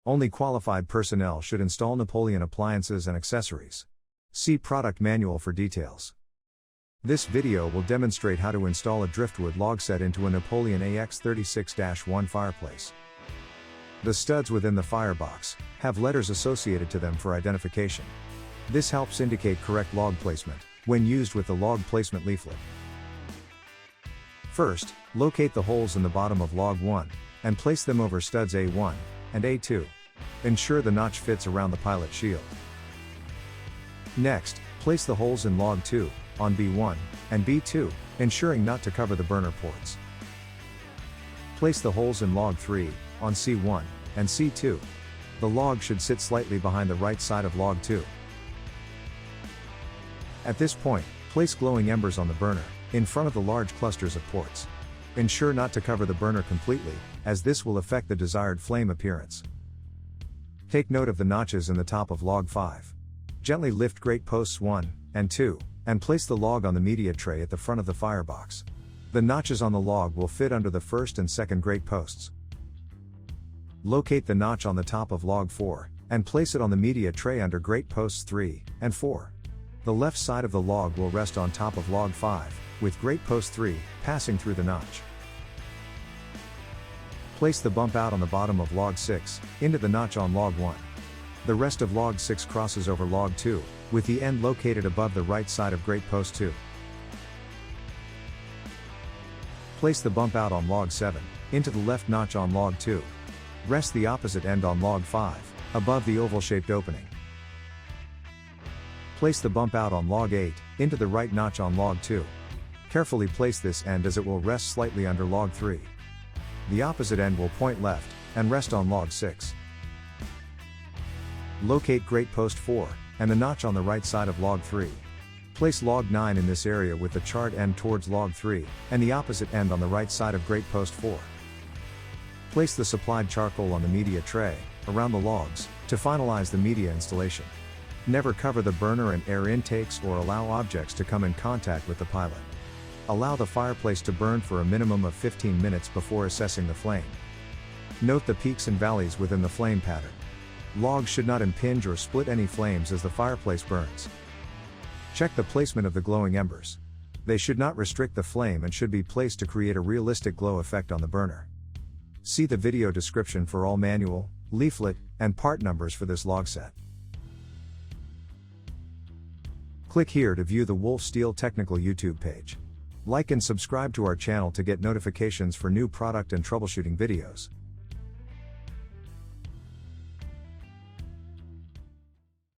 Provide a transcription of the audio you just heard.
Only qualified personnel should install Napoleon appliances and accessories. See product manual for details. This video will demonstrate how to install a Driftwood log set into a Napoleon AX36-1 fireplace. The studs within the firebox have letters associated to them for identification. This helps indicate correct log placement when used with the log placement leaflet. First, locate the holes in the bottom of log 1 and place them over studs A1 and A2. Ensure the notch fits around the pilot shield. Next, place the holes in log 2 on B1 and B2, ensuring not to cover the burner ports. Place the holes in log 3 on C1 and C2. The log should sit slightly behind the right side of log 2. At this point, place glowing embers on the burner, in front of the large clusters of ports. Ensure not to cover the burner completely, as this will affect the desired flame appearance. Take note of the notches in the top of log 5. Gently lift grate posts 1 and 2, and place the log on the media tray at the front of the firebox. The notches on the log will fit under the first and second grate posts. Locate the notch on the top of log 4, and place it on the media tray under grate posts 3 and 4. The left side of the log will rest on top of log 5, with grate post 3 passing through the notch. Place the bump out on the bottom of log 6, into the notch on log 1. The rest of log 6 crosses over log 2, with the end located above the right side of grate post 2. Place the bump out on log 7, into the left notch on log 2. Rest the opposite end on log 5, above the oval-shaped opening. Place the bump out on log 8, into the right notch on log 2. Carefully place this end as it will rest slightly under log 3. The opposite end will point left, and rest on log 6. Locate grate post 4, and the notch on the right side of log 3. Place log 9 in this area with the charred end towards log 3, and the opposite end on the right side of grate post 4. Place the supplied charcoal on the media tray, around the logs, to finalize the media installation. Never cover the burner and air intakes or allow objects to come in contact with the pilot. Allow the fireplace to burn for a minimum of 15 minutes before assessing the flame. Note the peaks and valleys within the flame pattern. Logs should not impinge or split any flames as the fireplace burns. Check the placement of the glowing embers. They should not restrict the flame and should be placed to create a realistic glow effect on the burner. See the video description for all manual, leaflet, and part numbers for this log set. Click here to view the Wolf Steel Technical YouTube page. Like and subscribe to our channel to get notifications for new product and troubleshooting videos.